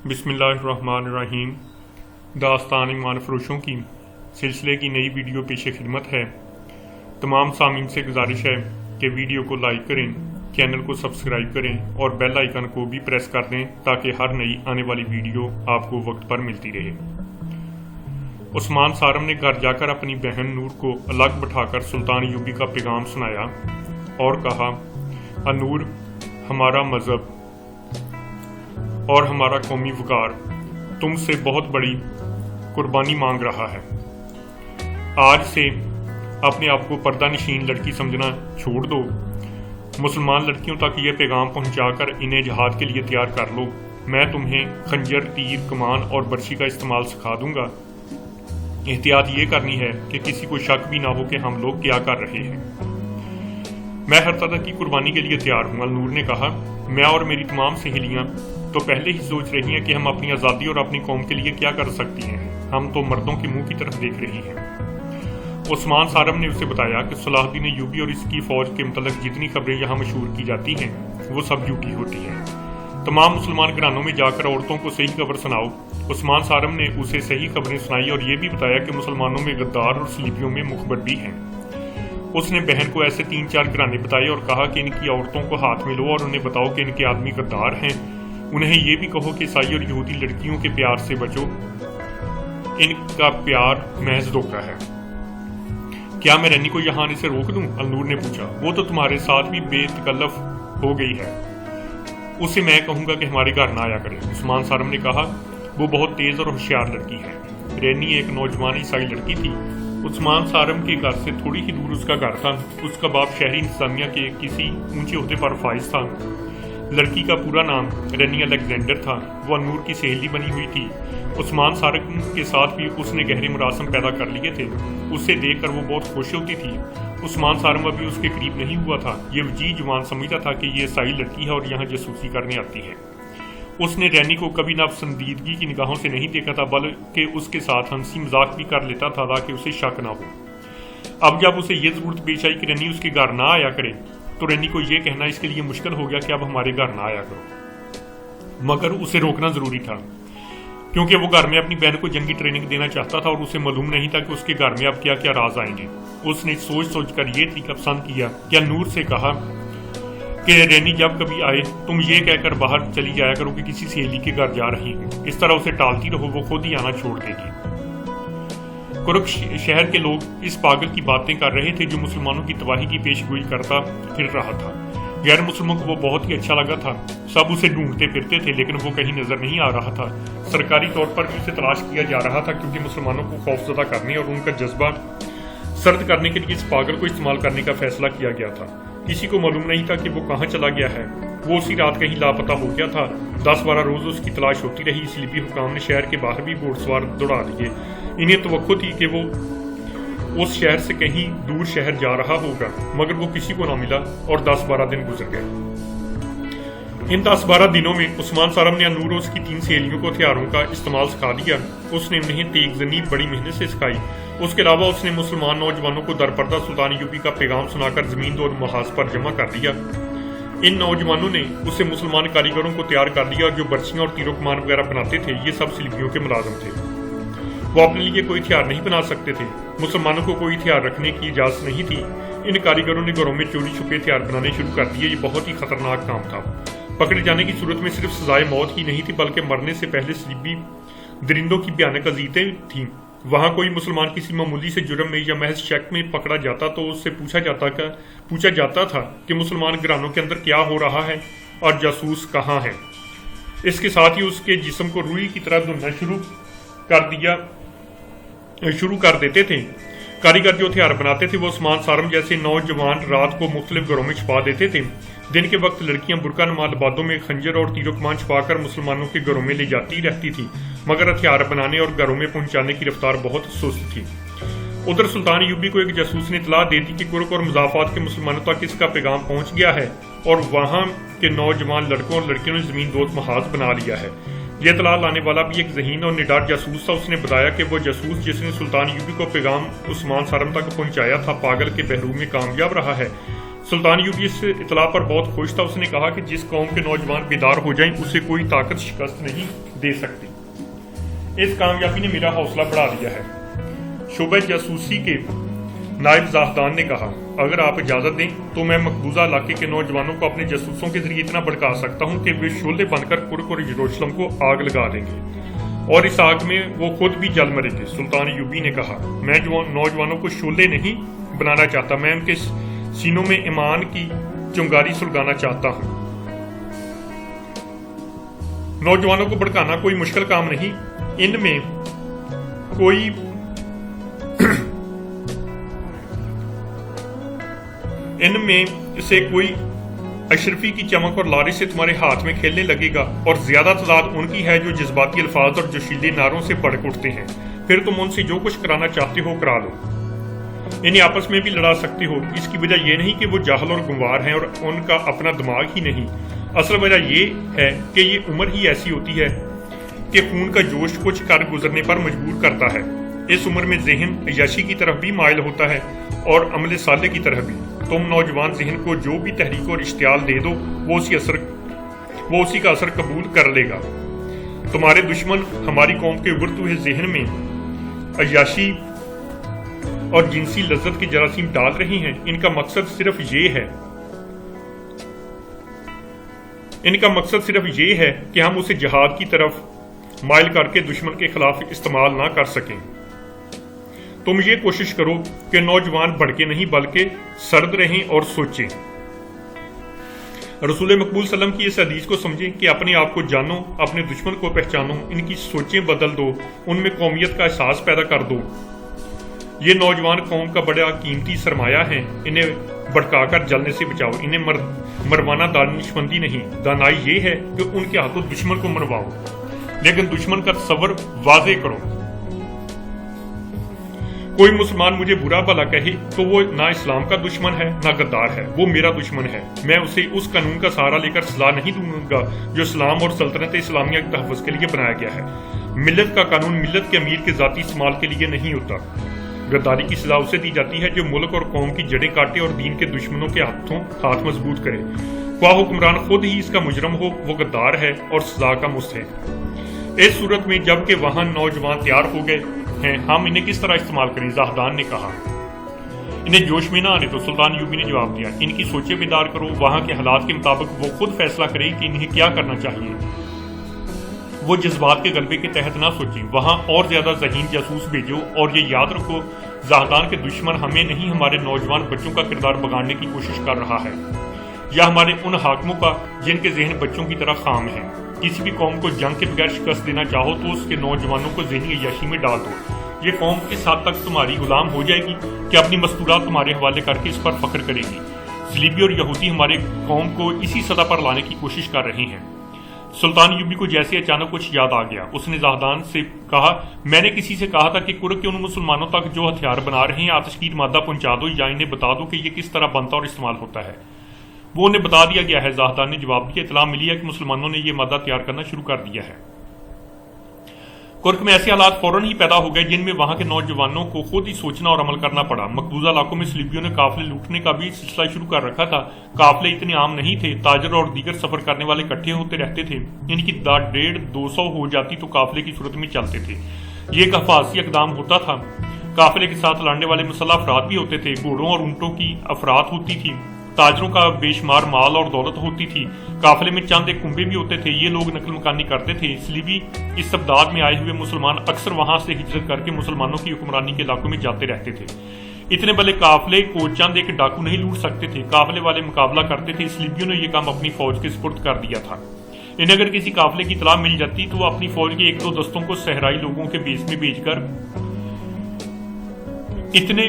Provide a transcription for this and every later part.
بسم اللہ الرحمن الرحیم۔ داستان ایمان فروشوں کی سلسلے کی نئی ویڈیو پیش خدمت ہے۔ تمام سامعین سے گزارش ہے کہ ویڈیو کو لائک کریں، چینل کو سبسکرائب کریں اور بیل آئیکن کو بھی پریس کر دیں تاکہ ہر نئی آنے والی ویڈیو آپ کو وقت پر ملتی رہے۔ عثمان سارم نے گھر جا کر اپنی بہن نور کو الگ بٹھا کر سلطان ایوبی کا پیغام سنایا اور کہا، نور، ہمارا مذہب اور ہمارا قومی وقار تم سے بہت بڑی قربانی مانگ رہا ہے۔ آج سے اپنے آپ کو پردہ نشین لڑکی سمجھنا چھوڑ دو۔ مسلمان لڑکیوں تک یہ پیغام پہنچا کر انہیں جہاد کے لیے تیار کر لو۔ میں تمہیں خنجر، تیر، کمان اور برچی کا استعمال سکھا دوں گا۔ احتیاط یہ کرنی ہے کہ کسی کو شک بھی نہ ہو کہ ہم لوگ کیا کر رہے ہیں۔ میں ہر طرح کی قربانی کے لیے تیار ہوں، النور نے کہا۔ میں اور میری تمام سہیلیاں تو پہلے ہی سوچ رہی ہیں کہ ہم اپنی آزادی اور اپنی قوم کے لیے کیا کر سکتی ہیں۔ ہم تو مردوں کے منہ کی طرف دیکھ رہی ہیں۔ عثمان سارم نے اسے بتایا کہ صلاح الدین ایوبی اور اس کی فوج کے متعلق جتنی خبریں یہاں مشہور کی جاتی ہیں وہ سب جھوٹی ہوتی ہیں۔ تمام مسلمان گھرانوں میں جا کر عورتوں کو صحیح خبر سناؤ۔ عثمان سارم نے اسے صحیح خبریں سنائی اور یہ بھی بتایا کہ مسلمانوں میں غدار اور صلیبیوں میں مخبر بھی ہیں۔ اس نے بہن کو ایسے 3-4 گھرانے بتائے اور کہا کہ ان کی عورتوں کو ہاتھ میں لو اور انہیں بتاؤ کہ ان کے آدمی غدار ہیں۔ انہیں یہ بھی کہو کہ عیسائی اور یہودی لڑکیوں کے پیار سے بچو، ان کا پیار محض دھوکہ ہے۔ کیا میں رینی کو یہاں آنے سے روک دوں؟ النور نے پوچھا۔ وہ تو تمہارے ساتھ بھی بے تکلف ہو گئی ہے، اسے میں کہوں گا کہ ہمارے گھر نہ آیا کرے۔ عثمان سارم نے کہا، وہ بہت تیز اور ہوشیار لڑکی ہے۔ رینی ایک نوجوان عیسائی لڑکی تھی۔ عثمان سارم کے گھر سے تھوڑی ہی دور اس کا گھر تھا۔ اس کا باپ شہری انتظامیہ کے کسی اونچے عہدے پر فائز تھا۔ لڑکی کا پورا نام رینی الیگزینڈر تھا۔ وہ نور کی سہیلی بنی ہوئی تھی۔ عثمان سارم کے ساتھ بھی اس نے گہرے مراسم پیدا کر لیے تھے۔ اسے دیکھ کر وہ بہت خوش ہوتی تھی۔ عثمان سارم ابھی اس کے قریب نہیں ہوا تھا۔ یہ وجیح جوان سمجھتا تھا کہ یہ عیسائی لڑکی ہے اور یہاں جاسوسی کرنے آتی ہے۔ اس نے رینی کو کبھی ناپسندیدگی کی نگاہوں سے نہیں دیکھا تھا، بلکہ اس کے ساتھ ہنسی مذاق بھی کر لیتا تھا تاکہ اسے شک نہ ہو۔ اب جب اسے یہ ضرورت پیش آئی کہ رینی اس کے گھر نہ آیا کرے تو رینی کو یہ کہنا اس کے لیے مشکل ہو گیا کہ اب ہمارے گھر نہ آیا کرو، مگر اسے روکنا ضروری تھا کیونکہ وہ گھر میں اپنی بہن کو جنگی ٹریننگ دینا چاہتا تھا اور اسے معلوم نہیں تھا کہ اس کے گھر میں اب کیا کیا راز آئیں گے۔ اس نے سوچ سوچ کر یہ طریقہ پسند کیا کہ نور سے کہا کہ رینی جب کبھی آئے تم یہ کہہ کر باہر چلی جایا کرو کہ کسی سہیلی کے گھر جا رہی ہوں۔ اس طرح اسے ٹالتی رہو، وہ خود ہی آنا چھوڑ دے گی۔ کرک شہر کے لوگ اس پاگل کی باتیں کر رہے تھے جو مسلمانوں کی تباہی کی پیش گوئی کرتا پھر رہا تھا۔ غیر مسلموں کو وہ بہت ہی اچھا لگا تھا۔ سب اسے ڈھونڈتے پھرتے تھے لیکن وہ کہیں نظر نہیں آ رہا تھا۔ سرکاری طور پر بھی اسے تلاش کیا جا رہا تھا کیونکہ مسلمانوں کو خوفزدہ کرنے اور ان کا جذبہ سرد کرنے کے لیے اس پاگل کو استعمال کرنے کا فیصلہ کیا گیا تھا۔ کسی کو معلوم نہیں تھا کہ وہ کہاں چلا گیا ہے۔ وہ اسی رات کہیں لاپتہ ہو گیا تھا۔ 10-12 روز اس کی تلاش ہوتی رہی۔ صلیبی حکام نے شہر کے باہر بھی گھوڑ سوار دوڑا دیے۔ انہیں توقع تھی کہ وہ اس شہر سے کہیں دور شہر جا رہا ہوگا، مگر وہ کسی کو نہ ملا اور 10-12 دن گزر گئے۔ ان 10-12 دنوں میں عثمان سارم نے نور اور اس کی 3 سہیلیوں کو ہتھیاروں کا استعمال سکھا دیا۔ اس نے انہیں تیغ زنی بڑی محنت سے سکھائی۔ اس کے علاوہ اس نے مسلمان نوجوانوں کو درپردہ سلطان ایوبی کا پیغام سنا کر زمین اور محاذ پر جمع کر دیا۔ ان نوجوانوں نے اسے مسلمان کاریگروں کو تیار کر دیا جو برچیاں اور تیر و کمان وغیرہ بناتے تھے۔ یہ سب صلیبیوں کے ملازم تھے۔ وہ اپنے لیے کوئی ہتھیار نہیں بنا سکتے تھے۔ مسلمانوں کو کوئی ہتھیار رکھنے کی اجازت نہیں تھی۔ ان کاریگروں نے گھروں میں چوری چھپے ہتھیار بنانے شروع کر دیے۔ یہ بہت ہی خطرناک کام تھا۔ پکڑے جانے کی صورت میں صرف سزائے موت ہی نہیں تھی بلکہ مرنے سے پہلے صلیبی درندوں کی بھیانک اذیتیں تھیں۔ وہاں کوئی مسلمان کسی معمولی سے جرم میں یا محض شک میں پکڑا جاتا تو اس سے پوچھا جاتا تھا کہ مسلمان گھرانوں کے اندر کیا ہو رہا ہے اور جاسوس کہاں ہے۔ اس کے ساتھ ہی اس کے جسم کو روئی کی طرح دھلنا شروع کر دیتے تھے۔ کاریگر جو ہتھیار بناتے تھے وہ عثمان سارم جیسے نوجوان رات کو مختلف گھروں میں چھپا دیتے تھے۔ دن کے وقت لڑکیاں برقع نما لبادوں میں خنجر اور تیر و کمان چھپا کر مسلمانوں کے گھروں میں لے جاتی رہتی تھی، مگر ہتھیار بنانے اور گھروں میں پہنچانے کی رفتار بہت سست تھی۔ ادھر سلطان ایوبی کو ایک جاسوس نے اطلاع دے دی کہ کرک اور مضافات کے مسلمانوں تک اس کا پیغام پہنچ گیا ہے اور وہاں کے نوجوان لڑکوں اور لڑکیوں نے زمین دوست محاذ بنا لیا ہے۔ یہ اطلاع لانے والا بھی ایک ذہین اور نڈر جاسوس تھا۔ اس نے بتایا کہ وہ جاسوس جس نے سلطان ایوبی کو پیغام عثمان سارم تک پہنچایا تھا پاگل کے بحرو میں کامیاب رہا ہے۔ سلطان ایوبی اس اطلاع پر بہت خوش تھا۔ اس نے کہا کہ جس قوم کے نوجوان بیدار ہو جائیں اسے کوئی طاقت شکست نہیں दे सकती। इस कामयाबी ने मेरा हौसला बढ़ा दिया है। शोबे जासूसी के नायब जाहदान ने कहा, अगर आप इजाजत दें तो मैं मकबूजा इलाके के नौजवानों को अपने जासूसों के जरिए इतना भड़का सकता हूं कि वे शोले बनकर कुर्क और यरूशलेम को आग लगा देंगे और इस आग में वो खुद भी जल मरेंगे। सुल्तान यूबी ने कहा, मैं नौजवानों को शोले नहीं बनाना चाहता, मैं उनके सीनों में ईमान की चिंगारी सुलगाना चाहता हूं। नौजवानों को भड़काना कोई मुश्किल काम नहीं, इनमें से कोई अशरफी की चमक और लारिश से तुम्हारे हाथ में खेलने लगेगा और ज्यादा तादाद उनकी है जो जज्बाती अल्फाज और जोशीले नारों से भड़क उठते हैं। फिर तुम उनसे जो कुछ कराना चाहते हो करा लो, इन्हें आपस में भी लड़ा सकते हो। इसकी वजह यह नहीं कि वो जाहल और गुंवार हैं और उनका अपना दिमाग ही नहीं, असल वजह यह है कि ये उम्र ही ऐसी होती है कि खून का जोश कुछ कर गुजरने पर मजबूर करता है। इस उम्र में जहन अय्याशी की तरफ भी माइल होता है और अमल साले की तरफ भी। तुम नौजवान जहन को जो भी तहरीक और इश्तियाल दे दो वो उसी का असर कबूल कर लेगा। तुम्हारे दुश्मन हमारी कौम के उभरते हुए जहन में अय्याशी और जिनसी लज्जत के जरासीम डाल रहे हैं। इनका मकसद सिर्फ ये है कि हम उसे जिहाद की तरफ माइल करके दुश्मन के खिलाफ इस्तेमाल ना कर सकें। तुम ये कोशिश करो कि नौजवान भड़के नहीं बल्कि सर्द रहें और सोचें। रसूल मकबूल सल्लम की इस हदीस को समझें कि अपने आप को जानो, अपने दुश्मन को पहचानो, इनकी सोचें बदल दो, उनमें कौमियत का एहसास पैदा कर दो। ये नौजवान कौम का बड़ा कीमती सरमाया है, इन्हें भड़काकर जलने से बचाओ। इन्हें मरवाना दानिशमंदी नहीं, दानाई ये है कि उनके हाथों दुश्मन को मरवाओ, लेकिन दुश्मन का तस्वर वाजे करो। कोई मुसलमान मुझे बुरा भला कहे तो वो ना इस्लाम का दुश्मन है ना गद्दार है, वो मेरा दुश्मन है। मैं उसे उस कानून का सहारा लेकर सजा नहीं दूंगा जो इस्लाम और सल्तनत इस्लामिया के तहफ़्फ़ुज़ के लिए बनाया गया है। मिल्लत का कानून मिल्लत के अमीर के जाती इस्तेमाल के लिए नहीं होता। गद्दारी की सजा उसे दी जाती है जो मुल्क और कौम की जड़ें काटे और दीन के दुश्मनों के हाथ मजबूत करे। ख्वाह हुक्मरान खुद ही इसका मुजरम हो, वो गद्दार है और सजा का मुस्तहिक़। इस सूरत में जबकि वहां नौजवान तैयार हो गए हैं, हम इन्हें किस तरह इस्तेमाल करें? जाहदान ने कहा, इन्हें जोश में ना आने तो। सुल्तान यूबी ने जवाब दिया, इनकी सोचें बेदार करो, वहां के हालात के मुताबिक वो खुद फैसला करें कि इन्हें क्या करना चाहिए। वो जज्बात के गलबे के तहत ना सोचें, वहां और ज्यादा ज़हीन जासूस भेजो और ये याद रखो, जाहदान के दुश्मन हमें नहीं, हमारे नौजवान बच्चों का किरदार बिगाड़ने की कोशिश कर रहा है, या हमारे उन हाकिमों का जिनके जहन बच्चों की तरह खाम है। किसी भी कौम को जंग के बगैर शिकस्त देना चाहो तो उसके नौजवानों को ज़हनी अय्याशी में डाल दो। ये कौम इस हद तक तुम्हारी गुलाम हो जाएगी कि अपनी मस्तूरात तुम्हारे हवाले करके इस पर फख्र करेगी। सलीबी और यहूदी हमारे कौम को इसी सतह पर लाने की कोशिश कर रहे हैं। सुल्तान यूबी को जैसे अचानक कुछ याद आ गया, उसने जाहदान से कहा, मैंने किसी से कहा था कि कुर्क के उन मुसलमानों तक जो हथियार बना रहे हैं आतिशगीर मादा पहुंचा दो या इन्हें बता दो कि ये किस तरह बनता और इस्तेमाल होता है। वो उन्हें बता दिया गया है। जाहदान ने जवाब दिया, इतला मिली है कि मुसलमानों ने यह मादा तैयार करना शुरू कर दिया है। कुर्क में ऐसे हालात फौरन ही पैदा हो गए जिनमें वहां के नौजवानों को खुद ही सोचना और अमल करना पड़ा। मकबूजा इलाकों में सलीबियों ने काफिले लूटने का भी सिलसिला शुरू कर रखा था। काफिले इतने आम नहीं थे, ताजर और दीगर सफर करने वाले इकट्ठे होते रहते थे। इनकी तादाद 150-200 हो जाती तो काफिले की सूरत में चलते थे। ये एक हिफाजती इकदाम होता था। काफिले के साथ लड़ने वाले मुसल्लह अफराद भी होते थे, घोड़ों और ऊंटों की अफरात होती थी, ताजरों का बेशुमार माल और दौलत होती थी। काफिले में चंद एक कुंबे भी होते थे, ये लोग नकल मकानी करते थे। सलीबी इस्तबदाद में आए हुए मुसलमान अक्सर वहां से हिजरत करके मुसलमानों की हुक्मरानी के इलाकों में जाते रहते थे। इतने बड़े काफिले को चंद एक डाकू नहीं लूट सकते थे, काफिले वाले मुकाबला करते थे। सलीबियों ने यह काम अपनी फौज के सुपुर्द कर दिया था। इन्हें अगर किसी काफिले की इत्तला मिल जाती तो अपनी फौज के 1-2 दस्तों को सहराई लोगों के बेस में भेजकर इतने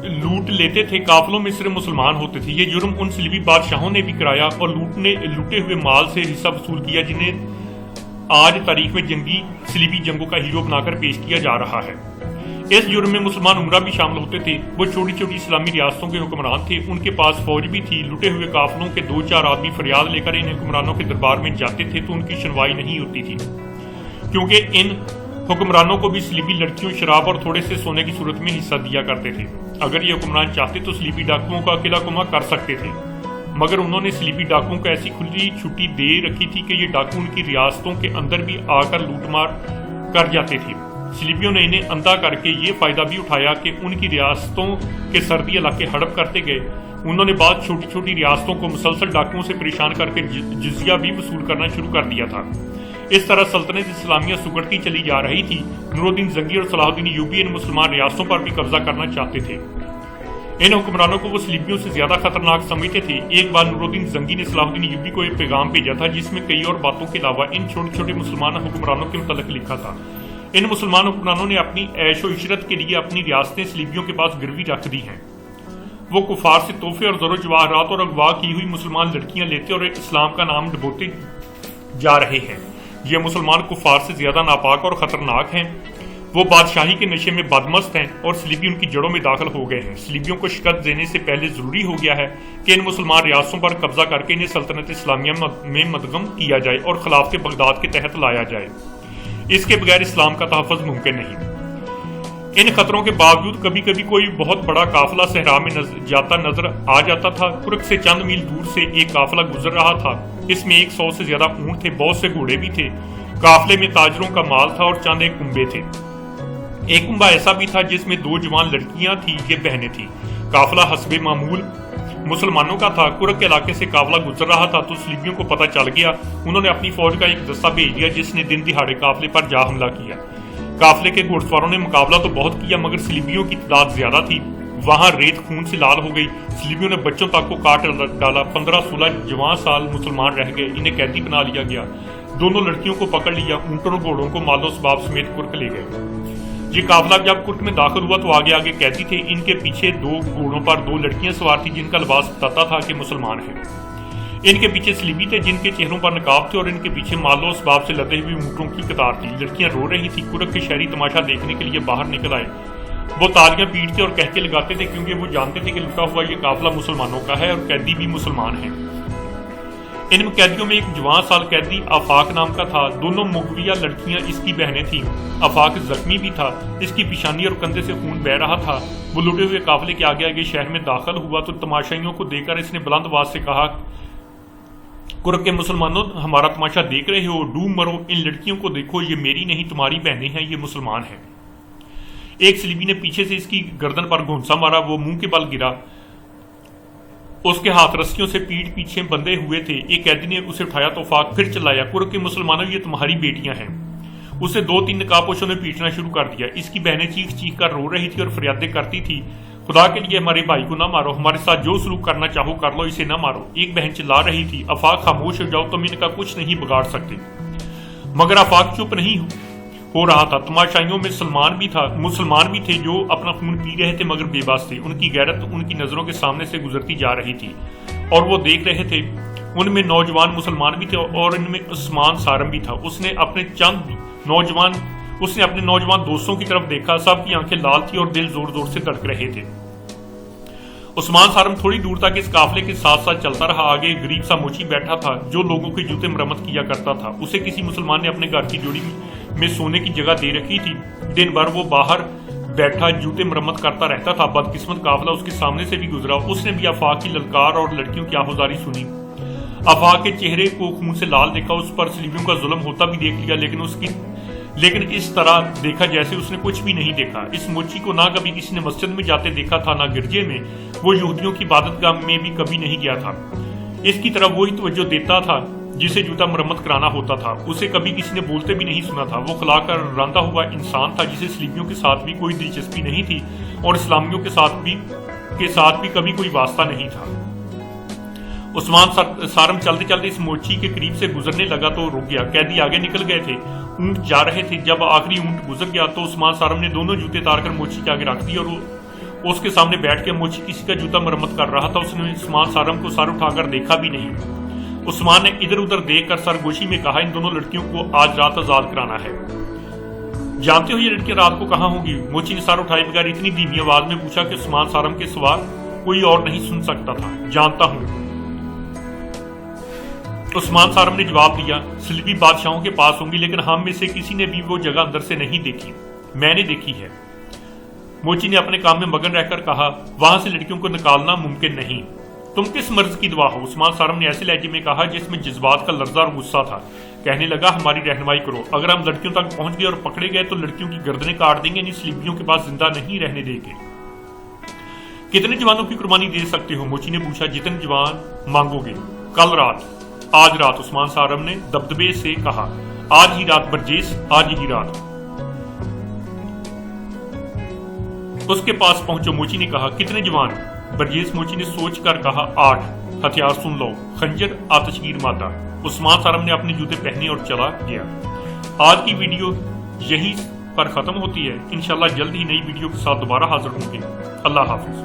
लूट लेते थे। काफिलों में सिर्फ मुसलमान होते थे। ये जुर्म उन सलीबी बादशाहों ने भी कराया और लूटे हुए माल से हिस्सा वसूल किया, जिन्हें आज तारीख में जंगी सलीबी जंगों का हीरो बनाकर पेश किया जा रहा है। इस जुर्म में मुसलमान उमरा भी शामिल होते थे। वो छोटी छोटी इस्लामी रियासतों के हुक्मरान थे, उनके पास फौज भी थी। लुटे हुए काफिलों के 2-4 आदमी फरियाद लेकर इन हुक्मरानों के दरबार में जाते थे तो उनकी सुनवाई नहीं होती थी, क्योंकि इन हुक्मरानों को भी सलीबी लड़कियों, शराब और थोड़े से सोने की सूरत में हिस्सा दिया करते थे। अगर ये हुक्मरान चाहते तो सलीबी डाकुओं का किला कुमा कर सकते थे। मगर उन्होंने सलीबी डाकुओं को ऐसी खुली छुट्टी दे रखी थी कि ये डाकू उनकी रियासतों के अंदर भी आकर लूटमार कर जाते थे। सलीबियों ने इन्हें अंधा करके ये फायदा भी उठाया कि उनकी रियासतों के सर्दी इलाके हड़प करते गए। उन्होंने बाद छोटी छोटी रियासतों को मुसलसल डाकुओं से परेशान करके जिजिया भी वसूल करना शुरू कर दिया था। इस तरह सल्तनत इस्लामिया सुगड़ती चली जा रही थी। नूरुद्दीन जंगी और सलाहुद्दीन यूबी इन मुसलमान रियासतों पर भी कब्जा करना चाहते थे। इन हुक्मरानों को वो सलीबियों से ज्यादा खतरनाक समझते थे। एक बार नूरुद्दीन जंगी ने सलाहुद्दीन यूबी को एक पैगाम भेजा था जिसमें कई और बातों के अलावा इन छोटे छोटे मुसलमान हुक्मरानों के मुतल्लिक लिखा था। इन मुसलमान हुक्मरानों ने अपनी ऐशो इशरत के लिए अपनी रियासतें सलीबियों के पास गिरवी रख दी हैं। वो कुफार से तोहफे और ज़रो जवाहरात और अगवा की हुई मुसलमान लड़कियां लेते और इस्लाम का नाम डुबोते जा रहे हैं। ये मुसलमान कुफार से ज्यादा नापाक और खतरनाक हैं। वो बादशाही के नशे में बदमस्त हैं और सलीबी उनकी जड़ों में दाखिल हो गए हैं। सलीबियों को शिकस्त देने से पहले जरूरी हो गया है कि इन मुसलमान रियासतों पर कब्जा करके इन्हें सल्तनत इस्लामिया में मदगम किया जाए और खिलाफत बगदाद के तहत लाया जाए। इसके बगैर इस्लाम का तहफ़्फ़ुज़ मुमकिन नहीं। इन खतरों के बावजूद कभी कभी कोई बहुत बड़ा काफिला सहरा में नजर आ जाता था। कुर्क से चंद मील दूर से एक काफिला गुजर रहा था। इसमें 100 से ज्यादा ऊंट थे, बहुत से घोड़े भी थे। काफिले में ताजरों का माल था और चंद एक कुंबे थे। एक कुंबा ऐसा भी था जिसमें 2 जवान लड़कियां थी, ये बहनें थी। काफिला हस्बे मामूल मुसलमानों का था। कुर्क के इलाके से काफिला गुजर रहा था तो सलीबियों को पता चल गया। उन्होंने अपनी फौज का एक दस्ता भेज दिया जिसने दिन दिहाड़े काफिले पर जा हमला किया। काफिले के घुड़सवारों ने मुकाबला तो बहुत किया मगर सलीबियों की तादाद ज्यादा थी। वहां रेत खून से लाल हो गई। सलीबियों ने बच्चों तक को काट डाला। 15-16 जवान साल मुसलमान रह गए। इन्हें कैदी बना लिया गया। दोनों लड़कियों को पकड़ लिया। ऊंटों और घोड़ों को मालो सबाब समेत कुर्क ले गए। ये काफिला जब कुर्क में दाखिल हुआ तो आगे आगे कैदी थे। इनके पीछे 2 घोड़ों पर 2 लड़कियां सवार थी जिनका लिबास बताता था कि मुसलमान हैं। इनके पीछे सलीबी थे जिनके चेहरों पर नकाब थे और इनके पीछे मालो असबाब से लदे हुए ऊंटों की कतार थी। लड़कियां रो रही थी। कुर्क के शहरी तमाशा देखने के लिए बाहर निकल आए। वो तालियां पीटते और कहके लगाते थे क्योंकि वो जानते थे कि लुटा हुआ ये काफिला मुसलमानों का है और कैदी भी मुसलमान हैं। इन कैदियों में एक जवान साल कैदी आफाक नाम का था। दोनों मुगविया लड़कियां इसकी बहनें थीं। आफाक जख्मी भी था। इसकी पेशानी और कंधे से खून बह रहा था। वो लुटे हुए काफिले के आगे आगे शहर में दाखिल हुआ तो तमाशाइयों को देखकर इसने बुलंद आवाज से कहा, कुर्क के मुसलमानों, हमारा तमाशा देख रहे हो? डूब मरो। इन लड़कियों को देखो, ये मेरी नहीं तुम्हारी बहनें हैं, ये मुसलमान हैं। एक सलीबी ने पीछे से इसकी गर्दन पर घुंसा मारा। वो मुंह के बल गिरा। उसके हाथ रस्सियों से पीठ पीछे बंधे हुए थे। एक कैदी ने उसे उठाया तो फाक फिर चिल्लाया, कुर्क के मुसलमानों, ये तुम्हारी बेटियां हैं। उसे 2-3 नकाबपोशों ने पीटना शुरू कर दिया। इसकी बहनें चीख चीख कर रो रही थी और फरियादें करती थी, खुदा के लिए हमारे भाई को ना मारो, हमारे साथ जो सलूक करना चाहो कर लो, इसे ना मारो। एक बहन चिल्ला रही थी, आफाक खामोश हो जाओ, तुम इनका कुछ नहीं बिगाड़ सकते। मगर आफाक चुप नहीं हो रहा था। तमाशाइयों में मुसलमान भी थे जो अपना खून पी रहे थे मगर बेबस थे। उनकी गैरत उनकी नजरों के सामने से गुजरती जा रही थी और वो देख रहे थे। उनमें नौजवान मुसलमान भी थे और इनमें उस्मान सारम भी था। उसने अपने नौजवान दोस्तों की तरफ देखा। सबकी आंखें लाल थी और दिल जोर जोर से धड़क रहे थे। उस्मान सारम थोड़ी दूर तक इस काफिले के साथ साथ चलता रहा। आगे एक गरीब सा मोची बैठा था जो लोगों के जूते मरम्मत किया करता था। उसे किसी मुसलमान ने अपने घर की जोड़ी में सोने की जगह दे रखी थी। दिन भर वो बाहर बैठा जूते मरम्मत करता रहता था। बदकिस्मत काफिला उसके सामने से भी गुजरा। उसने भी आफाक की ललकार और लड़कियों की आहुजारी सुनी। आफाक के चेहरे को खून से लाल देखा। उस पर सलीबियों का जुल्म होता भी देख लिया, लेकिन इस तरह देखा जैसे उसने कुछ भी नहीं देखा। इस मोची को ना कभी किसी ने मस्जिद में जाते देखा था, ना गिरजे में। वो यहूदियों की इबादतगाह में भी कभी नहीं गया था। इसकी तरफ वही तवज्जो देता था जिसे जूता मरम्मत कराना होता था। उसे कभी किसी ने बोलते भी नहीं सुना था। वो खला कर रंधा हुआ इंसान था जिसे सलीबियों के साथ भी कोई दिलचस्पी नहीं थी और इस्लामियों के साथ भी कभी कोई वास्ता नहीं था। उस्मान सारम चलते चलते इस मोची के करीब से गुजरने लगा तो रुक गया। कैदी आगे निकल गए थे, ऊंट जा रहे थे। जब आखिरी ऊंट गुजर गया तो उस्मान सारम ने दोनों जूते तारकर मोची के आगे रख दिए और उसके सामने बैठ के मोची किसी का जूता मरम्मत कर रहा था। उसने उस्मान सारम को सर उठाकर देखा भी नहीं। उस्मान ने इधर उधर देखकर सरगोशी में कहा, इन दोनों लड़कियों को आज रात आजाद कराना है। जानते हो ये लड़कियां रात को कहाँ होंगी? मोची ने सर उठाए बगैर इतनी धीमी आवाज में पूछा कि उस्मान सारम के सिवा कोई और नहीं सुन सकता था। जानता हूं, उस्मान सारम ने जवाब दिया। सलीबी बादशाहों के पास होंगी, लेकिन हम में से किसी ने भी वो जगह अंदर से नहीं देखी। मैंने देखी है। मोची ने अपने काम में मगन रहकर कहा, वहां से लड़कियों को निकालना मुमकिन नहीं। تم کس مرض کی دوا ہو؟ عثمان سالم نے ایسے لہجے میں کہا جس میں جذبات کا لرزہ اور غصہ تھا. کہنے لگا ہماری رہنمائی کرو. اگر ہم لڑکیوں تک پہنچ گئے اور پکڑے گئے تو لڑکیوں کی گردنیں کاٹ دیں گے, یعنی سلیبیوں کے پاس زندہ نہیں رہنے دیں گے. کتنے جوانوں کی قربانی دے سکتے ہو؟ موچی نے پوچھا. جتنے جوان مانگو گے. کل رات, آج رات, عثمان سالم نے دبدبے سے کہا. آج ہی رات برجیس, آج ہی رات. اس کے پاس پہنچو, موچی نے کہا. کتنے جوان؟ برجیس موچی نے سوچ کر کہا 8. ہتھیار سن لو, خنجر, آتشگیر مادہ. عثمان سالم نے اپنے جوتے پہنے اور چلا گیا. آج کی ویڈیو یہی پر ختم ہوتی ہے. انشاءاللہ جلد ہی نئی ویڈیو کے ساتھ دوبارہ حاضر ہوں گے. اللہ حافظ.